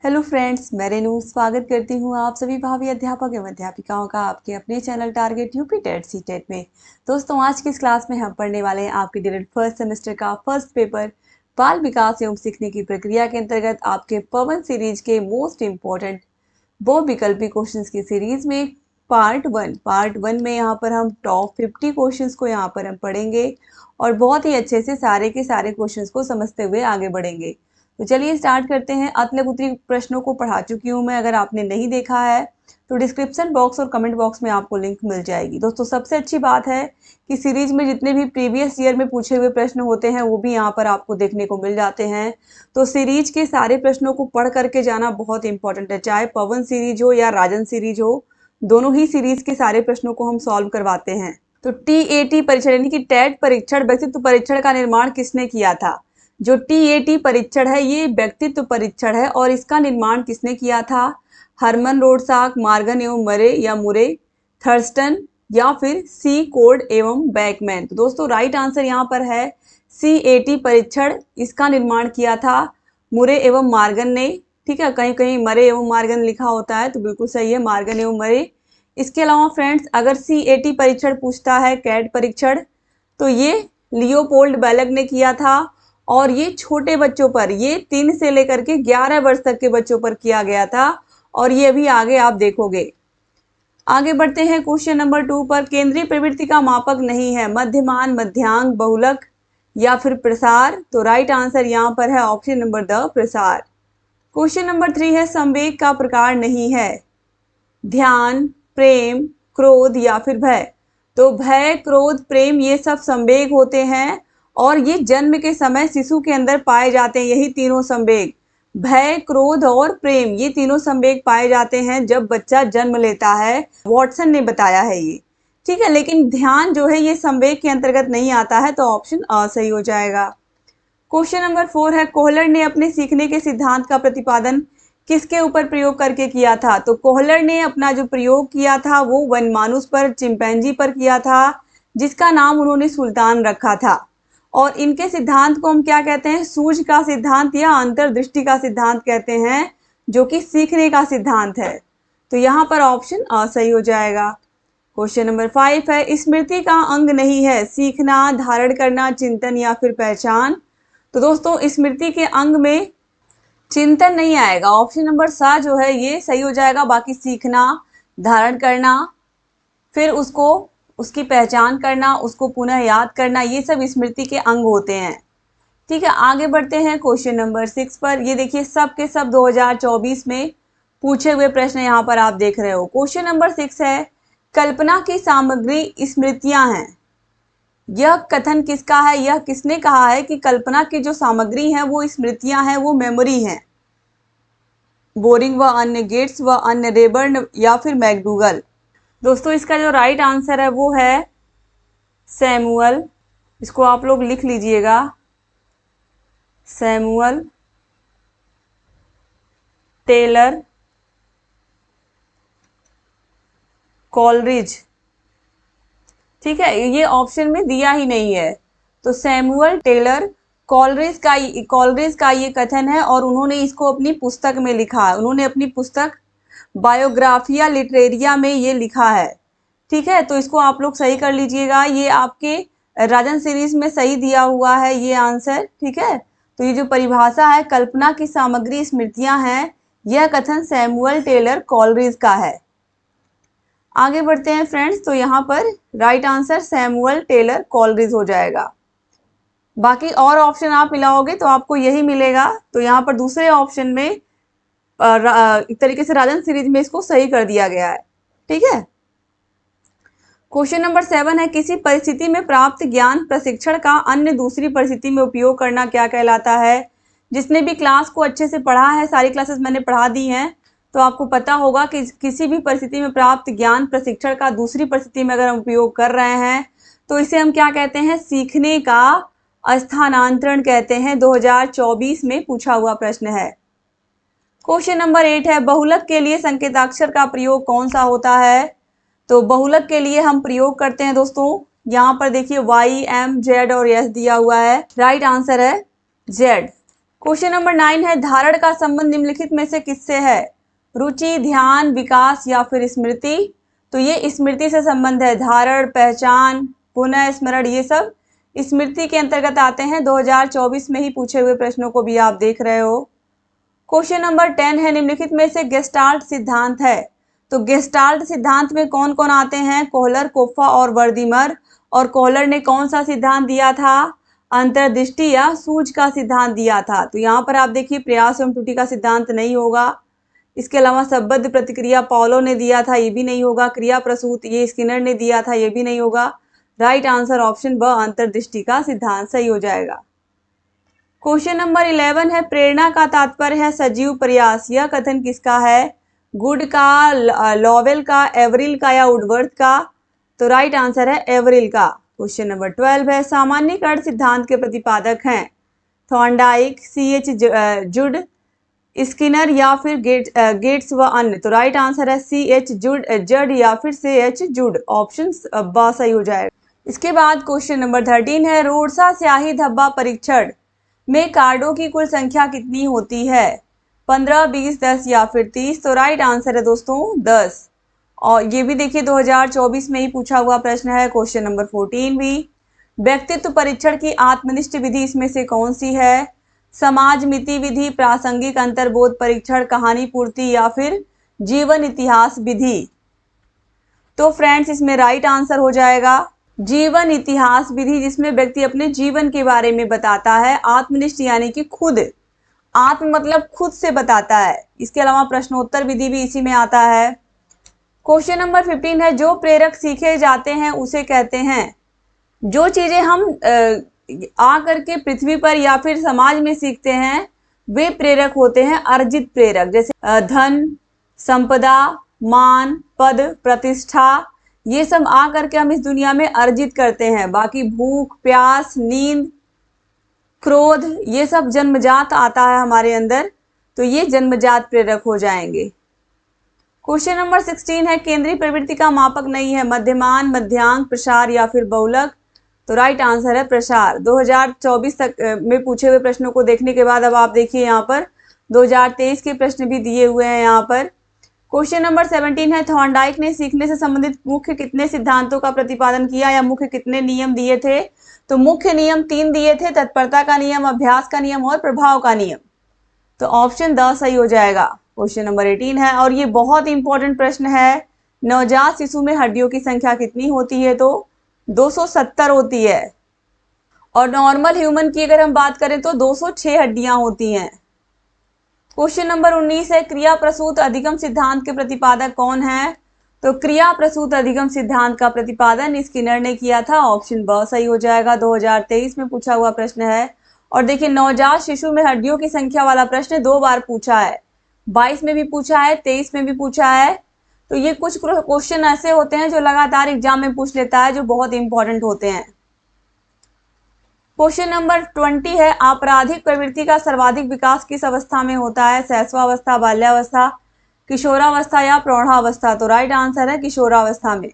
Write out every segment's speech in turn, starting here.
Hello friends, मैं रेनू स्वागत करती हूँ आप सभी भावी अध्यापक एवं अध्यापिकाओं का आपके अपने channel target UP TET CTET में। दोस्तों, आज की इस क्लास में हम पढ़ने वाले हैं आपके डिटेड फर्स्ट सेमेस्टर का फर्स्ट पेपर बाल विकास एवं सीखने की प्रक्रिया के अंतर्गत आपके पवन सीरीज के मोस्ट इम्पोर्टेंट बहुविकल्पी क्वेश्चंस की सीरीज में पार्ट वन में यहाँ पर हम टॉप 50 क्वेश्चंस को यहाँ पर हम पढ़ेंगे और बहुत ही अच्छे से सारे के सारे क्वेश्चंस को समझते हुए आगे बढ़ेंगे। तो चलिए स्टार्ट करते हैं। अतले कुतले प्रश्नों को पढ़ा चुकी हूँ मैं, अगर आपने नहीं देखा है तो डिस्क्रिप्शन बॉक्स और कमेंट बॉक्स में आपको लिंक मिल जाएगी। दोस्तों, सबसे अच्छी बात है कि सीरीज में जितने भी प्रीवियस ईयर में पूछे हुए प्रश्न होते हैं वो भी यहाँ पर आपको देखने को मिल जाते हैं। तो सीरीज के सारे प्रश्नों को पढ़ करके जाना बहुत इंपॉर्टेंट है, चाहे पवन सीरीज हो या राजन सीरीज हो, दोनों ही सीरीज के सारे प्रश्नों को हम सॉल्व करवाते हैं। तो टीएटी परीक्षण यानी कि टेट परीक्षण व्यक्तित्व परीक्षण का निर्माण किसने किया था? जो टीएटी परीक्षण है ये व्यक्तित्व परीक्षण है और इसका निर्माण किसने किया था? हरमन रोडसाक, मार्गन एवं मरे या मुरे, थर्स्टन या फिर सी कोड एवं बैकमैन। तो दोस्तों, राइट आंसर यहाँ पर है सीएटी परीक्षण। इसका निर्माण किया था मुरे एवं मार्गन ने। ठीक है, कहीं कहीं मरे एवं मार्गन लिखा होता है तो बिल्कुल सही है, मार्गन एवं मरे। इसके अलावा फ्रेंड्स, अगर सीएटी परीक्षण पूछता है कैट परीक्षण तो ये लियोपोल्ड बेलग ने किया था और ये छोटे बच्चों पर, ये 3 से लेकर के 11 वर्ष तक के बच्चों पर किया गया था और ये अभी आगे आप देखोगे। आगे बढ़ते हैं क्वेश्चन नंबर 2 पर। केंद्रीय प्रवृत्ति का मापक नहीं है मध्यमान, मध्यांक, बहुलक या फिर प्रसार। तो राइट आंसर यहाँ पर है ऑप्शन नंबर द प्रसार। क्वेश्चन नंबर 3 है संवेग का प्रकार नहीं है ध्यान, प्रेम, क्रोध या फिर भय। तो भय, क्रोध, प्रेम ये सब संवेग होते हैं और ये जन्म के समय शिशु के अंदर पाए जाते हैं। यही तीनों संवेग, भय, क्रोध और प्रेम, ये तीनों संवेग पाए जाते हैं जब बच्चा जन्म लेता है। वॉटसन ने बताया है ये। ठीक है, लेकिन ध्यान जो है ये संवेग के अंतर्गत नहीं आता है, तो ऑप्शन अ सही हो जाएगा। क्वेश्चन नंबर 4 है कोहलर ने अपने सीखने के सिद्धांत का प्रतिपादन किसके ऊपर प्रयोग करके किया था? तो कोहलर ने अपना जो प्रयोग किया था वो वनमानुष पर, चिंपैंजी पर किया था, जिसका नाम उन्होंने सुल्तान रखा था। और इनके सिद्धांत को हम क्या कहते हैं? सूझ का सिद्धांत या अंतर्दृष्टि का सिद्धांत कहते हैं, जो कि सीखने का सिद्धांत है। तो यहाँ पर ऑप्शन अ सही हो जाएगा। क्वेश्चन नंबर 5 है स्मृति का अंग नहीं है सीखना, धारण करना, चिंतन या फिर पहचान। तो दोस्तों, स्मृति के अंग में चिंतन नहीं आएगा, ऑप्शन नंबर सा जो है ये सही हो जाएगा। बाकी सीखना, धारण करना, फिर उसको उसकी पहचान करना, उसको पुनः याद करना, ये सब स्मृति के अंग होते हैं। ठीक है, आगे बढ़ते हैं क्वेश्चन नंबर 6 पर। ये देखिए सब के सब 2024 में पूछे हुए प्रश्न यहाँ पर आप देख रहे हो। क्वेश्चन नंबर 6 है कल्पना की सामग्री स्मृतियां हैं। यह कथन किसका है? यह किसने कहा है कि कल्पना की जो सामग्री है वो स्मृतियां हैं, वो मेमोरी हैं? बोरिंग व अन्य, गेट्स व अन्य, रेबर्न या फिर मैकडूगल। दोस्तों, इसका जो राइट आंसर है वो है सैमुअल। इसको आप लोग लिख लीजिएगा, सैमुअल टेलर कॉलरिज। ठीक है, ये ऑप्शन में दिया ही नहीं है। तो सैमुअल टेलर कॉलरिज का ये कथन है और उन्होंने इसको अपनी पुस्तक में लिखा है। उन्होंने अपनी पुस्तक बायोग्राफिया लिटरेरिया में ये लिखा है। ठीक है, तो इसको आप लोग सही कर लीजिएगा। ये आपके राजन सीरीज में सही दिया हुआ है ये आंसर। ठीक है, तो ये जो परिभाषा है कल्पना की सामग्री स्मृतियां हैं, यह कथन सैमुअल टेलर कॉलरिज का है। आगे बढ़ते हैं फ्रेंड्स, तो यहाँ पर right answer Samuel Taylor Coleridge हो जाएगा। बाकी और ऑप्शन आप मिलाओगे तो आपको यही मिलेगा। तो यहाँ पर दूसरे ऑप्शन में एक तरीके से राजन सीरीज में इसको सही कर दिया गया है। ठीक है, क्वेश्चन नंबर 7 है किसी परिस्थिति में प्राप्त ज्ञान प्रशिक्षण का अन्य दूसरी परिस्थिति में उपयोग करना क्या कहलाता है? जिसने भी क्लास को अच्छे से पढ़ा है, सारी क्लासेस मैंने पढ़ा दी हैं, तो आपको पता होगा कि किसी भी परिस्थिति में प्राप्त ज्ञान प्रशिक्षण का दूसरी परिस्थिति में अगर हम उपयोग कर रहे हैं तो इसे हम क्या कहते हैं? सीखने का स्थानांतरण कहते हैं। 2024 में पूछा हुआ प्रश्न है। क्वेश्चन नंबर 8 है बहुलक के लिए संकेताक्षर का प्रयोग कौन सा होता है? तो बहुलक के लिए हम प्रयोग करते हैं दोस्तों, यहाँ पर देखिए Y, M, Z और S दिया हुआ है। राइट आंसर है Z। क्वेश्चन नंबर 9 है, धारण का संबंध निम्नलिखित में से किससे है? रुचि, ध्यान, विकास या फिर स्मृति? तो ये स्मृति से संबंध है। धारण, पहचान, पुनः स्मरण, ये सब स्मृति के अंतर्गत आते हैं। 2024 में ही पूछे हुए प्रश्नों को भी आप देख रहे हो। क्वेश्चन नंबर 10 है, निम्नलिखित में से गेस्टाल्ट सिद्धांत है। तो गेस्टाल्ट सिद्धांत में कौन कौन आते हैं? कोहलर, कोप्फा और वर्दीमर। और कोहलर ने कौन सा सिद्धांत दिया था? अंतर्दृष्टि या सूझ का सिद्धांत दिया था। तो यहाँ पर आप देखिए प्रयास एवं त्रुटि का सिद्धांत नहीं होगा। इसके अलावा संबद्ध प्रतिक्रिया पॉलो ने दिया था, ये भी नहीं होगा। क्रिया प्रसूत ये स्किनर ने दिया था, ये भी नहीं होगा। राइट आंसर ऑप्शन ब, अंतर्दृष्टि का सिद्धांत सही हो जाएगा। क्वेश्चन नंबर 11 है, प्रेरणा का तात्पर्य है सजीव प्रयास। यह कथन किसका है? गुड का, लॉवेल का, एवरिल का या वुडवर्थ का? तो राइट आंसर है एवरिल का। क्वेश्चन नंबर 12 है, सामान्यीकरण सिद्धांत के प्रतिपादक हैं थॉर्नडाइक, C.H. जुड, स्किनर या फिर गेट्स व अन्य? तो राइट आंसर है C.H. जड या फिर C.H. जुड, ऑप्शन ब सही हो जाएगा। इसके बाद क्वेश्चन नंबर 13 है, रोडसा स्याही धब्बा परीक्षण में कार्डों की कुल संख्या कितनी होती है? 15, 20, 10 या फिर 30? तो राइट आंसर है दोस्तों 10। और ये भी देखिए 2024 में ही पूछा हुआ प्रश्न है। क्वेश्चन नंबर 14 भी, व्यक्तित्व परीक्षण की आत्मनिष्ठ विधि इसमें से कौन सी है? समाज मिति विधि, प्रासंगिक अंतर्बोध परीक्षण, कहानी पूर्ति या फिर जीवन इतिहास विधि? तो फ्रेंड्स इसमें राइट आंसर हो जाएगा जीवन इतिहास विधि, जिसमें व्यक्ति अपने जीवन के बारे में बताता है। आत्मनिष्ठ यानी कि खुद, आत्म मतलब खुद से बताता है। इसके अलावा प्रश्नोत्तर विधि भी इसी में आता है। क्वेश्चन नंबर 15 है, जो प्रेरक सीखे जाते हैं उसे कहते हैं? जो चीजें हम आ करके पृथ्वी पर या फिर समाज में सीखते हैं वे प्रेरक होते हैं अर्जित प्रेरक, जैसे धन, संपदा, मान, पद, प्रतिष्ठा, ये सब आ करके हम इस दुनिया में अर्जित करते हैं। बाकी भूख, प्यास, नींद, क्रोध, ये सब जन्मजात आता है हमारे अंदर, तो ये जन्मजात प्रेरक हो जाएंगे। क्वेश्चन नंबर 16 है, केंद्रीय प्रवृत्ति का मापक नहीं है? मध्यमान, मध्यांक, प्रसार या फिर बहुलक? तो राइट आंसर है प्रसार। 2024 तक में पूछे हुए प्रश्नों को देखने के बाद अब आप देखिए यहाँ पर 2023 के प्रश्न भी दिए हुए हैं यहाँ पर। क्वेश्चन नंबर 17 है, थॉर्नडाइक ने सीखने से संबंधित मुख्य कितने सिद्धांतों का प्रतिपादन किया या मुख्य कितने नियम दिए थे? तो मुख्य नियम 3 दिए थे, तत्परता का नियम, अभ्यास का नियम और प्रभाव का नियम। तो ऑप्शन द सही हो जाएगा। क्वेश्चन नंबर 18 है, और ये बहुत इंपॉर्टेंट प्रश्न है, नवजात शिशु में हड्डियों की संख्या कितनी होती है? तो 270 होती है। और नॉर्मल ह्यूमन की अगर हम बात करें तो 206 हड्डियां होती हैं। क्वेश्चन नंबर 19 है, क्रिया प्रसूत अधिगम सिद्धांत के प्रतिपादक कौन है? तो क्रिया प्रसूत अधिगम सिद्धांत का प्रतिपादन स्किनर ने किया था। ऑप्शन ब सही हो जाएगा। 2023 में पूछा हुआ प्रश्न है। और देखिए नवजात शिशु में हड्डियों की संख्या वाला प्रश्न 2 बार पूछा है, 22 में भी पूछा है, 23 में भी पूछा है। तो ये कुछ क्वेश्चन ऐसे होते हैं जो लगातार एग्जाम में पूछ लेता है, जो बहुत इंपॉर्टेंट होते हैं। क्वेश्चन नंबर 20 है, आपराधिक प्रवृत्ति का सर्वाधिक विकास किस अवस्था में होता है? शैशवावस्था, बाल्यावस्था, किशोरावस्था या प्रौढ़ावस्था? तो राइट आंसर है किशोरावस्था में।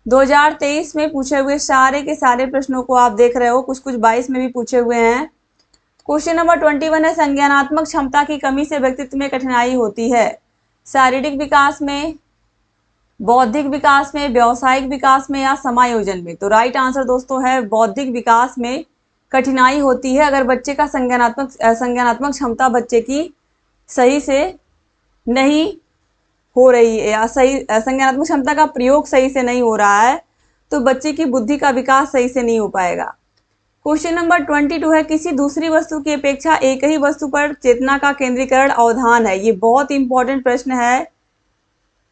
2023 में पूछे हुए सारे के सारे प्रश्नों को आप देख रहे हो, कुछ कुछ 22 में भी पूछे हुए हैं। क्वेश्चन नंबर 21 है, संज्ञानात्मक क्षमता की कमी से व्यक्तित्व में कठिनाई होती है? शारीरिक विकास में, बौद्धिक विकास में, व्यावसायिक विकास में या समायोजन में? तो राइट आंसर दोस्तों है बौद्धिक विकास में कठिनाई होती है। अगर बच्चे का संज्ञानात्मक क्षमता बच्चे की सही से नहीं हो रही है या सही संज्ञानात्मक क्षमता का प्रयोग सही से नहीं हो रहा है, तो बच्चे की बुद्धि का विकास सही से नहीं हो पाएगा। क्वेश्चन नंबर 22 है, किसी दूसरी वस्तु की अपेक्षा एक ही वस्तु पर चेतना का केंद्रीकरण अवधान है? ये बहुत इंपॉर्टेंट प्रश्न है।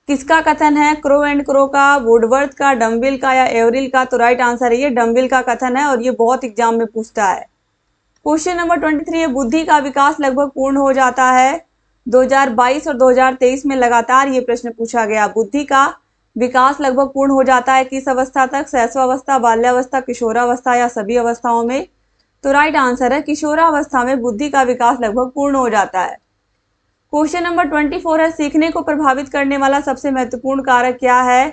किसका कथन है? क्रो एंड क्रो का, वुडवर्थ का, डम्बिल का या एवरिल का? तो राइट आंसर है ये डम्बिल का कथन है, और ये बहुत एग्जाम में पूछता है। क्वेश्चन नंबर 23 है, बुद्धि का विकास लगभग पूर्ण हो जाता है? 2022 और 2023 में लगातार ये प्रश्न पूछा गया। बुद्धि का विकास लगभग पूर्ण हो जाता है किस अवस्था तक? शैशवावस्था, बाल्यावस्था, किशोरावस्था या सभी अवस्थाओं में? तो राइट आंसर है किशोरावस्था में बुद्धि का विकास लगभग पूर्ण हो जाता है। क्वेश्चन नंबर 24 है, सीखने को प्रभावित करने वाला सबसे महत्वपूर्ण कारक क्या है?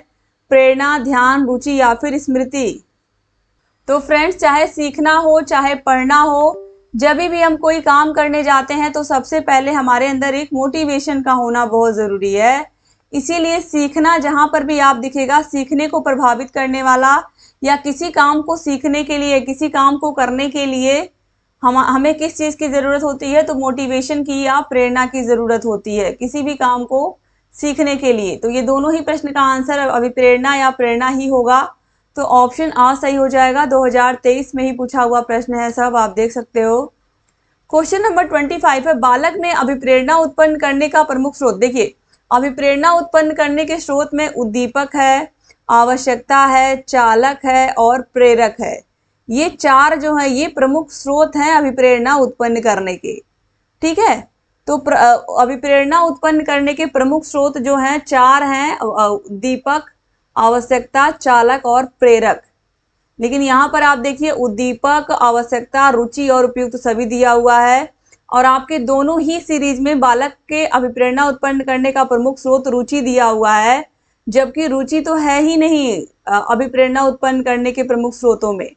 प्रेरणा, ध्यान, रुचि या फिर स्मृति? तो फ्रेंड्स चाहे सीखना हो चाहे पढ़ना हो, जब भी हम कोई काम करने जाते हैं तो सबसे पहले हमारे अंदर एक मोटिवेशन का होना बहुत ज़रूरी है। इसीलिए सीखना जहाँ पर भी आप दिखेगा, सीखने को प्रभावित करने वाला या किसी काम को सीखने के लिए, किसी काम को करने के लिए हमें किस चीज़ की ज़रूरत होती है, तो मोटिवेशन की या प्रेरणा की ज़रूरत होती है किसी भी काम को सीखने के लिए। तो ये दोनों ही प्रश्न का आंसर अभिप्रेरणा या प्रेरणा ही होगा। तो ऑप्शन आ सही हो जाएगा। 2023 में ही पूछा हुआ प्रश्न है सब, आप देख सकते हो। क्वेश्चन नंबर 25 है, बालक में अभिप्रेरणा उत्पन्न करने का प्रमुख स्रोत। देखिए, अभिप्रेरणा उत्पन्न करने के स्रोत में उद्दीपक है, आवश्यकता है, चालक है और प्रेरक है। ये चार जो है ये प्रमुख स्रोत हैं अभिप्रेरणा उत्पन्न करने के। ठीक है, तो अभिप्रेरणा उत्पन्न करने के प्रमुख स्रोत जो हैं चार हैं, उद्दीपक, आवश्यकता, चालक और प्रेरक। लेकिन यहाँ पर आप देखिए उद्दीपक, आवश्यकता, रुचि और उपयुक्त सभी दिया हुआ है। और आपके दोनों ही सीरीज में बालक के अभिप्रेरणा उत्पन्न करने का प्रमुख स्रोत रुचि दिया हुआ है, जबकि रुचि तो है ही नहीं अभिप्रेरणा उत्पन्न करने के प्रमुख स्रोतों में।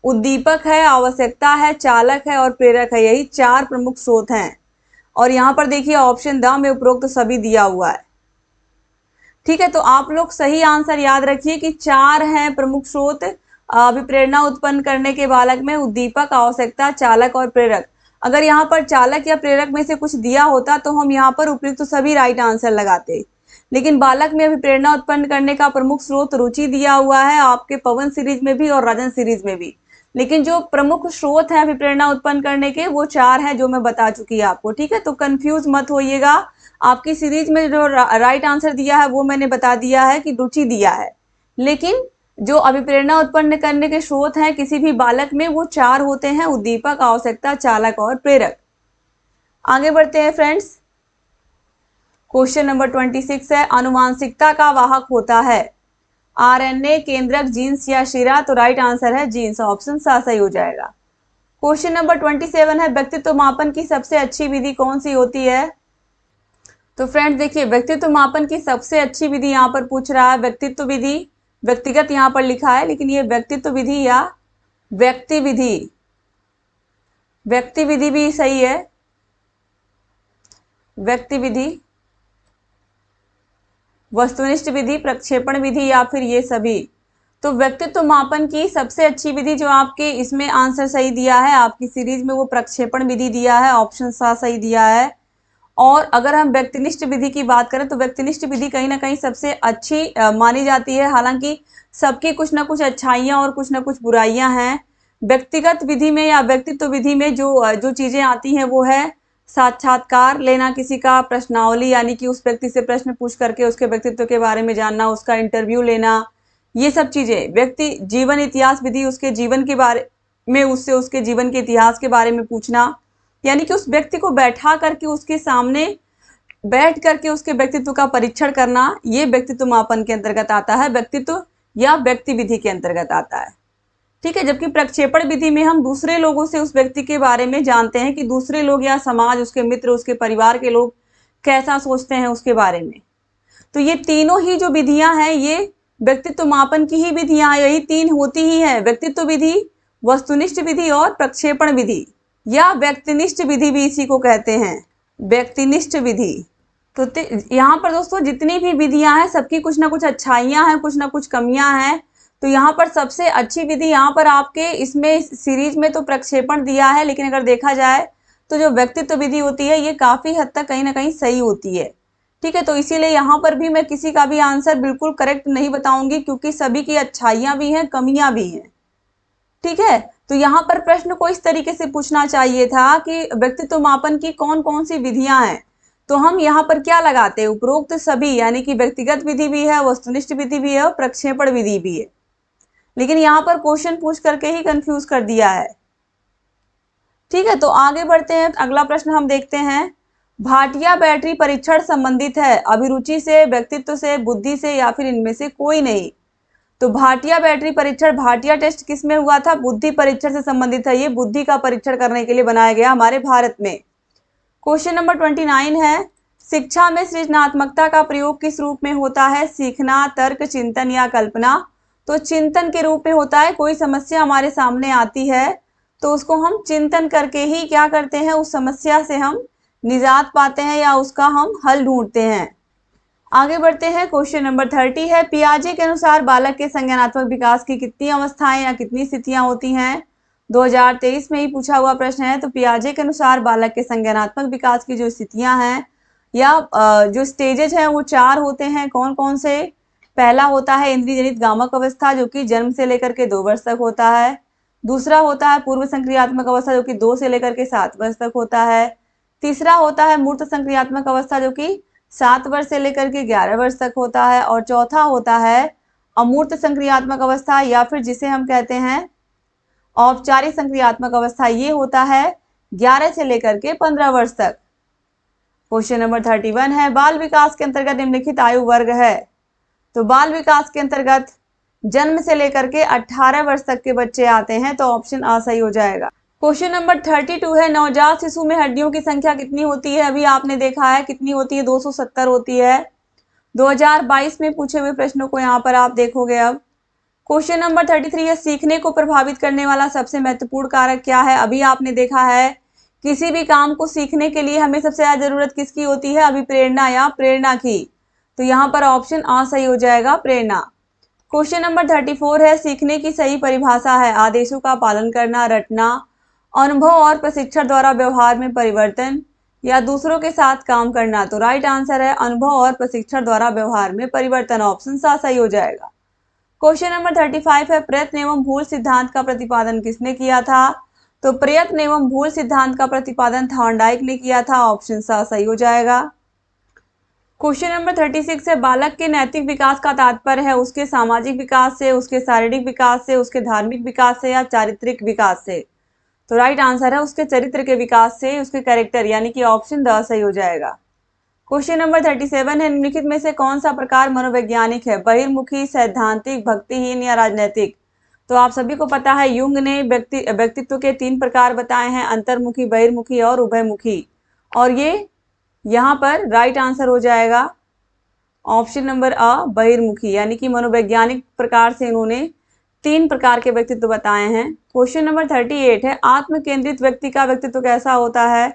उद्दीपक है, आवश्यकता है, चालक है और प्रेरक है, यही चार प्रमुख स्रोत हैं। और यहाँ पर देखिए ऑप्शन द में उपरोक्त सभी दिया हुआ है। ठीक है, तो आप लोग सही आंसर याद रखिए कि चार हैं प्रमुख स्रोत अभिप्रेरणा उत्पन्न करने के बालक में, उद्दीपक, आवश्यकता, चालक और प्रेरक। अगर यहाँ पर चालक या प्रेरक में से कुछ दिया होता तो हम यहाँ पर उपयुक्त सभी राइट आंसर लगाते। लेकिन बालक में अभिप्रेरणा उत्पन्न करने का प्रमुख स्रोत रुचि दिया हुआ है, आपके पवन सीरीज में भी और राजन सीरीज में भी। लेकिन जो प्रमुख स्रोत है अभिप्रेरणा उत्पन्न करने के वो चार हैं जो मैं बता चुकी है आपको। ठीक है, तो कंफ्यूज मत होइएगा। आपकी सीरीज में जो राइट आंसर दिया है वो मैंने बता दिया है कि रुचि दिया है, लेकिन जो अभिप्रेरणा उत्पन्न करने के स्रोत हैं किसी भी बालक में वो चार होते हैं, उद्दीपक, आवश्यकता, चालक और प्रेरक। आगे बढ़ते हैं फ्रेंड्स। क्वेश्चन नंबर 26 है, आनुवांशिकता का वाहक होता है आरएनए, केंद्रक, जीन्स या शिरा। तो राइट आंसर है जीन्स, ऑप्शन सा सही हो जाएगा। क्वेश्चन नंबर 27 है, व्यक्तित्व मापन की सबसे अच्छी विधि कौन सी होती है। तो फ्रेंड्स देखिए, व्यक्तित्व मापन की सबसे अच्छी विधि यहाँ पर पूछ रहा है व्यक्तित्व विधि, व्यक्तिगत यहाँ पर लिखा है लेकिन ये व्यक्तित्व विधि या व्यक्ति विधि, व्यक्ति विधि भी सही है, व्यक्ति विधि, वस्तुनिष्ठ विधि, प्रक्षेपण विधि या फिर ये सभी। तो व्यक्तित्व मापन की सबसे अच्छी विधि जो आपके इसमें आंसर सही दिया है आपकी सीरीज में वो प्रक्षेपण विधि दिया है, ऑप्शन सा सही दिया है। और अगर हम व्यक्तिनिष्ठ विधि की बात करें तो व्यक्तिनिष्ठ विधि कहीं ना कहीं सबसे अच्छी मानी जाती है, हालांकि सबकी कुछ ना कुछ अच्छाइयाँ और कुछ ना कुछ बुराइयां हैं। व्यक्तिगत विधि में या व्यक्तित्व विधि में जो चीज़ें आती हैं वो है साक्षात्कार लेना किसी का, प्रश्नावली यानी कि उस व्यक्ति से प्रश्न पूछ करके उसके व्यक्तित्व के बारे में जानना, उसका इंटरव्यू लेना, ये सब चीज़ें। व्यक्ति जीवन इतिहास विधि, उसके जीवन के बारे में उससे उसके जीवन के इतिहास के बारे में पूछना, यानी कि उस व्यक्ति को बैठा करके उसके सामने बैठ करके उसके व्यक्तित्व का परीक्षण करना, ये व्यक्तित्व मापन के अंतर्गत आता है, व्यक्तित्व या व्यक्ति विधि के अंतर्गत आता है। ठीक है, जबकि प्रक्षेपण विधि में हम दूसरे लोगों से उस व्यक्ति के बारे में जानते हैं कि दूसरे लोग या समाज, उसके मित्र, उसके परिवार के लोग कैसा सोचते हैं उसके बारे में। तो ये तीनों ही जो विधियां हैं ये व्यक्तित्व मापन की ही विधियां हैं, यही तीन होती ही है, व्यक्तित्व विधि, वस्तुनिष्ठ विधि और प्रक्षेपण विधि या व्यक्तिनिष्ठ विधि भी इसी को कहते हैं, व्यक्तिनिष्ठ विधि। तो यहाँ पर दोस्तों जितनी भी विधियां हैं सबकी कुछ ना कुछ अच्छाइयां हैं, कुछ ना कुछ कमियां हैं। तो यहाँ पर सबसे अच्छी विधि यहाँ पर आपके इसमें सीरीज में तो प्रक्षेपण दिया है, लेकिन अगर देखा जाए तो जो व्यक्तित्व विधि होती है ये काफ़ी हद तक कहीं ना कहीं सही होती है। ठीक है, तो इसीलिए यहाँ पर भी मैं किसी का भी आंसर बिल्कुल करेक्ट नहीं बताऊंगी क्योंकि सभी की अच्छाइयाँ भी हैं, कमियाँ भी हैं। ठीक है, तो यहाँ पर प्रश्न को इस तरीके से पूछना चाहिए था कि व्यक्तित्व मापन की कौन कौन सी विधियां हैं, तो हम यहाँ पर क्या लगाते हैं, उपरोक्त सभी, यानी कि व्यक्तिगत विधि भी है, वस्तुनिष्ठ विधि भी है और प्रक्षेपण विधि भी है। लेकिन यहाँ पर क्वेश्चन पूछ करके ही कंफ्यूज कर दिया है। ठीक है, तो आगे बढ़ते हैं। अगला प्रश्न हम देखते हैं, भाटिया बैटरी परीक्षण संबंधित है अभिरुचि से, व्यक्तित्व से, बुद्धि से या फिर इनमें से कोई नहीं। तो भाटिया बैटरी परीक्षण, भाटिया टेस्ट किस में हुआ था, बुद्धि परीक्षण से संबंधित है, ये बुद्धि का परीक्षण करने के लिए बनाया गया हमारे भारत में। क्वेश्चन नंबर 29 है, शिक्षा में सृजनात्मकता का प्रयोग किस रूप में होता है, सीखना, तर्क, चिंतन या कल्पना। तो चिंतन के रूप में होता है, कोई समस्या हमारे सामने आती है तो उसको हम चिंतन करके ही क्या करते हैं, उस समस्या से हम निजात पाते हैं या उसका हम हल ढूंढते हैं। आगे बढ़ते हैं। क्वेश्चन नंबर 30 है, पियाजे के अनुसार बालक के संज्ञानात्मक विकास की कितनी अवस्थाएं या कितनी स्थितियां होती हैं? 2023 में ही पूछा हुआ प्रश्न है। तो पियाजे के अनुसार बालक के संज्ञानात्मक विकास की जो स्थितियां हैं या जो स्टेजेज हैं वो 4 होते हैं। कौन कौन से? पहला होता है इंद्रिय जनित गामक अवस्था, जो कि जन्म से लेकर के 2 वर्ष तक होता है। दूसरा होता है पूर्व संक्रियात्मक अवस्था, जो कि 2 से लेकर के 7 वर्ष तक होता है। तीसरा होता है मूर्त संक्रियात्मक अवस्था, जो कि 7 वर्ष से लेकर के 11 वर्ष तक होता है। और चौथा होता है अमूर्त संक्रियात्मक अवस्था, या फिर जिसे हम कहते हैं औपचारिक संक्रियात्मक अवस्था। ये होता है 11 से लेकर के 15 वर्ष तक। क्वेश्चन नंबर 31 है, बाल विकास के अंतर्गत निम्नलिखित आयु वर्ग है। तो बाल विकास के अंतर्गत जन्म से लेकर के 18 वर्ष तक के बच्चे आते हैं, तो ऑप्शन आ सही हो जाएगा। क्वेश्चन नंबर 32 है, नवजात शिशु में हड्डियों की संख्या कितनी होती है? अभी आपने देखा है कितनी होती है, 270 होती है। 2022 में पूछे हुए प्रश्नों को यहाँ पर आप देखोगे। अब क्वेश्चन नंबर 33 है, सीखने को प्रभावित करने वाला सबसे महत्वपूर्ण कारक क्या है? अभी आपने देखा है किसी भी काम को सीखने के लिए हमें सबसे ज्यादा जरूरत किसकी होती है? अभिप्रेरणा या प्रेरणा की। तो यहाँ पर ऑप्शन आ सही हो जाएगा, प्रेरणा। क्वेश्चन नंबर 34 है, सीखने की सही परिभाषा है आदेशों का पालन करना, रटना, अनुभव और प्रशिक्षण द्वारा व्यवहार में परिवर्तन, या दूसरों के साथ काम करना। तो राइट आंसर है अनुभव और प्रशिक्षण द्वारा व्यवहार में परिवर्तन, ऑप्शन सा सही हो जाएगा। क्वेश्चन नंबर 35 है, प्रयत्न एवं भूल सिद्धांत का प्रतिपादन किसने किया था? तो प्रयत्न एवं भूल सिद्धांत का प्रतिपादन थॉर्नडाइक ने किया था, ऑप्शन सा सही हो जाएगा। क्वेश्चन नंबर 36 है, बालक के नैतिक विकास का तात्पर्य है उसके सामाजिक विकास से, उसके शारीरिक विकास से, उसके धार्मिक विकास से, या चारित्रिक विकास से? तो राइट आंसर है उसके चरित्र के विकास से, उसके कैरेक्टर, यानी कि ऑप्शन द सही हो जाएगा। क्वेश्चन नंबर 37 है, निम्नलिखित में से कौन सा प्रकार मनोवैज्ञानिक है? बहिर्मुखी, सैद्धांतिक, भक्तिहीन, या राजनैतिक? तो आप सभी को पता है युंग ने व्यक्तित्व के 3 प्रकार बताए हैं, अंतर्मुखी, बहिर्मुखी और उभयमुखी। और ये यहाँ पर राइट आंसर हो जाएगा ऑप्शन नंबर अ, बहिर्मुखी, यानी कि मनोवैज्ञानिक प्रकार से इन्होंने 3 प्रकार के व्यक्तित्व बताए हैं। क्वेश्चन नंबर 38 है, आत्म केंद्रित व्यक्ति का व्यक्तित्व कैसा होता है?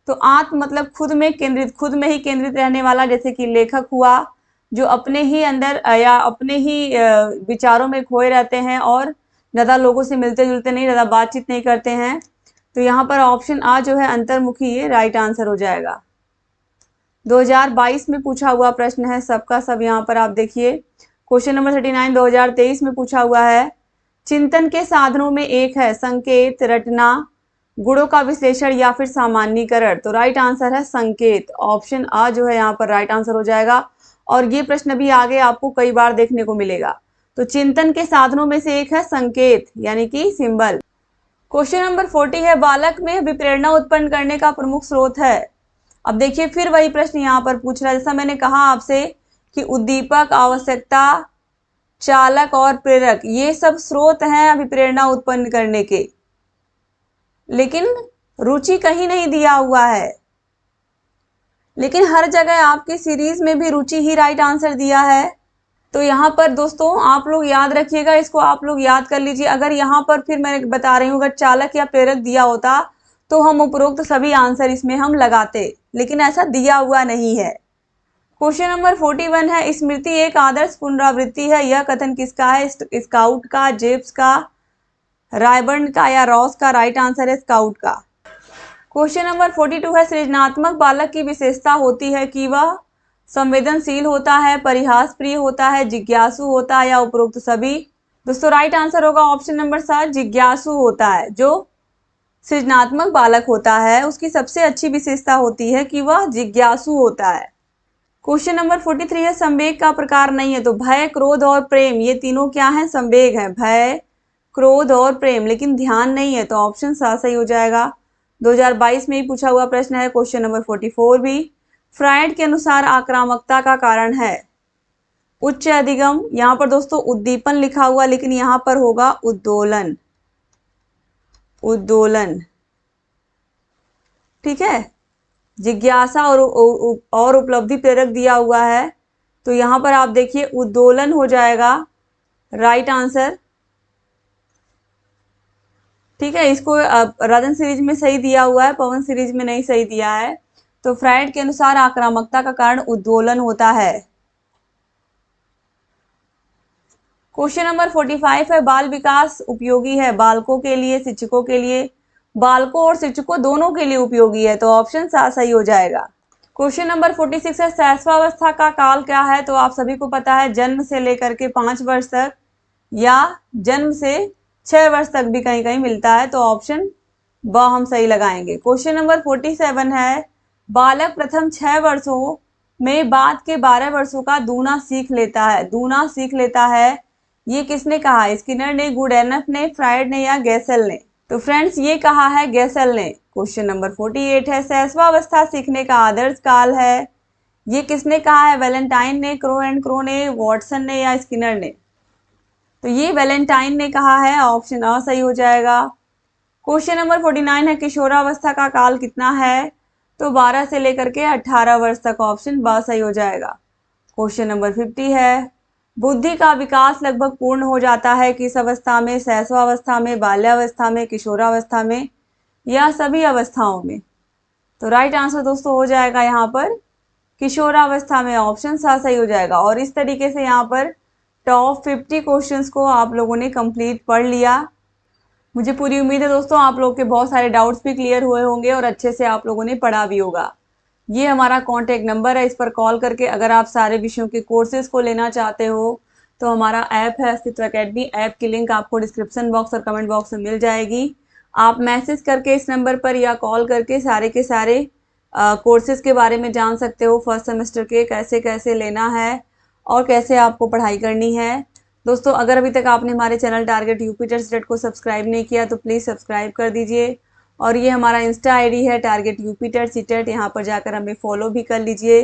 तो आत्म मतलब खुद में केंद्रित, खुद में ही केंद्रित रहने वाला, जैसे कि लेखक हुआ, जो अपने ही अंदर या अपने ही विचारों में खोए रहते हैं और ज़्यादा लोगों से मिलते जुलते नहीं, ज़्यादा बातचीत नहीं करते हैं। तो यहाँ पर ऑप्शन आ जो है अंतर्मुखी, ये राइट आंसर हो जाएगा। 2022 में पूछा हुआ प्रश्न है सबका सब, यहाँ पर आप देखिए क्वेश्चन नंबर 39 2023 में पूछा हुआ है, चिंतन के साधनों में एक है संकेत, रटना, गुणों का विश्लेषण, या फिर सामान्यीकरण। तो राइट आंसर है संकेत, ऑप्शन आ जो है यहाँ पर राइट आंसर हो जाएगा। और ये प्रश्न भी आगे आपको कई बार देखने को मिलेगा। तो चिंतन के साधनों में से एक है संकेत, यानी कि सिंबल। क्वेश्चन नंबर 40 है, बालक में विप्रेरणा उत्पन्न करने का प्रमुख स्रोत है। अब देखिए फिर वही प्रश्न यहाँ पर पूछ रहा है, जैसा मैंने कहा आपसे कि उद्दीपक, आवश्यकता, चालक और प्रेरक, ये सब स्रोत हैं अभिप्रेरणा उत्पन्न करने के, लेकिन रुचि कहीं नहीं दिया हुआ है। लेकिन हर जगह आपकी सीरीज में भी रुचि ही राइट आंसर दिया है। तो यहाँ पर दोस्तों आप लोग याद रखिएगा, इसको आप लोग याद कर लीजिए। अगर यहाँ पर फिर मैं बता रही हूँ अगर चालक या प्रेरक दिया होता तो हम उपरोक्त सभी आंसर इसमें हम लगाते, लेकिन ऐसा दिया हुआ नहीं है। क्वेश्चन नंबर 41 है, स्मृति एक आदर्श पुनरावृत्ति है, यह कथन किसका है? स्काउट का, जेब्स का, रायबर्न का, या रॉस का? राइट आंसर है स्काउट का। क्वेश्चन नंबर 42 है, सृजनात्मक बालक की विशेषता होती है कि वह संवेदनशील होता है, परिहास प्रिय होता है, जिज्ञासु होता है, या उपरोक्त सभी? दोस्तों राइट आंसर होगा ऑप्शन नंबर 7, जिज्ञासु होता है। जो सृजनात्मक बालक होता है उसकी सबसे अच्छी विशेषता होती है कि वह जिज्ञासु होता है। क्वेश्चन नंबर 43 है, संवेग का प्रकार नहीं है। तो भय, क्रोध और प्रेम, ये तीनों क्या है? संवेग है, भय, क्रोध और प्रेम, लेकिन ध्यान नहीं है। तो ऑप्शन सा सही हो जाएगा। 2022 में ही पूछा हुआ प्रश्न है क्वेश्चन नंबर 44 भी। फ्रायड के अनुसार आक्रामकता का कारण है उच्च अधिगम, यहाँ पर दोस्तों उद्दीपन लिखा हुआ, लेकिन यहाँ पर होगा उद्दोलन, उद्दोलन, ठीक है। जिज्ञासा और उपलब्धि प्रेरक दिया हुआ है, तो यहाँ पर आप देखिए उद्दोलन हो जाएगा राइट आंसर। ठीक है, इसको राजन सीरीज में सही दिया हुआ है, पवन सीरीज में नहीं सही दिया है। तो फ्राइड के अनुसार आक्रामकता का कारण उद्दोलन होता है। क्वेश्चन नंबर 45 है, बाल विकास उपयोगी है बालकों के लिए, शिक्षकों के लिए, बालकों और शिक्षकों दोनों के लिए उपयोगी है, तो ऑप्शन सही हो जाएगा। क्वेश्चन नंबर 46 है, शैशवावस्था का काल क्या है, तो आप सभी को पता है जन्म से लेकर के 5 वर्ष तक या जन्म से 6 वर्ष तक भी कहीं कहीं मिलता है, तो ऑप्शन ब हम सही लगाएंगे। क्वेश्चन नंबर 47 है, बालक प्रथम 6 वर्षों में बाद के 12 वर्षों का दूना सीख लेता है, दूना सीख लेता है, ये किसने कहा, स्किनर ने, गुडेनफ ने, फ्राइड ने या गैसल ने, तो फ्रेंड्स ये कहा है गैसल ने। क्वेश्चन नंबर 48 है, शैशवावस्था सीखने का आदर्श काल है, ये किसने कहा है, वैलेंटाइन ने, क्रो एंड क्रो ने, वॉटसन ने या स्किनर ने, तो ये वैलेंटाइन ने कहा है, ऑप्शन अ सही हो जाएगा। क्वेश्चन नंबर 49 है, किशोरावस्था का काल कितना है, तो 12 से लेकर के 18 वर्ष तक, ऑप्शन ब सही हो जाएगा। क्वेश्चन नंबर 50 है, बुद्धि का विकास लगभग पूर्ण हो जाता है किस अवस्था में, शैशवावस्था में, बाल्यावस्था में, किशोरावस्था में या सभी अवस्थाओं में, तो राइट आंसर दोस्तों हो जाएगा यहाँ पर किशोरावस्था में, ऑप्शन सही हो जाएगा। और इस तरीके से यहाँ पर टॉप 50 क्वेश्चंस को आप लोगों ने कंप्लीट पढ़ लिया। मुझे पूरी उम्मीद है दोस्तों आप लोग के बहुत सारे डाउट्स भी क्लियर हुए होंगे और अच्छे से आप लोगों ने पढ़ा भी होगा। ये हमारा कॉन्टैक्ट नंबर है, इस पर कॉल करके अगर आप सारे विषयों के कोर्सेज को लेना चाहते हो तो हमारा ऐप है अस्तित्व अकेडमी, ऐप की लिंक आपको डिस्क्रिप्शन बॉक्स और कमेंट बॉक्स में मिल जाएगी। आप मैसेज करके इस नंबर पर या कॉल करके सारे के सारे कोर्सेज के बारे में जान सकते हो, फर्स्ट सेमेस्टर के कैसे कैसे लेना है और कैसे आपको पढ़ाई करनी है। दोस्तों अगर अभी तक आपने हमारे channel target UP TET CTET को सब्सक्राइब नहीं किया तो प्लीज़ सब्सक्राइब कर दीजिए। और ये हमारा इंस्टा आईडी है टारगेट यूपी टेट सीटेट, यहाँ पर जाकर हमें फॉलो भी कर लीजिए।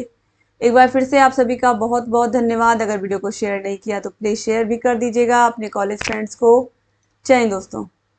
एक बार फिर से आप सभी का बहुत बहुत धन्यवाद। अगर वीडियो को शेयर नहीं किया तो प्लीज़ शेयर भी कर दीजिएगा अपने कॉलेज फ्रेंड्स को। जय हिंद दोस्तों।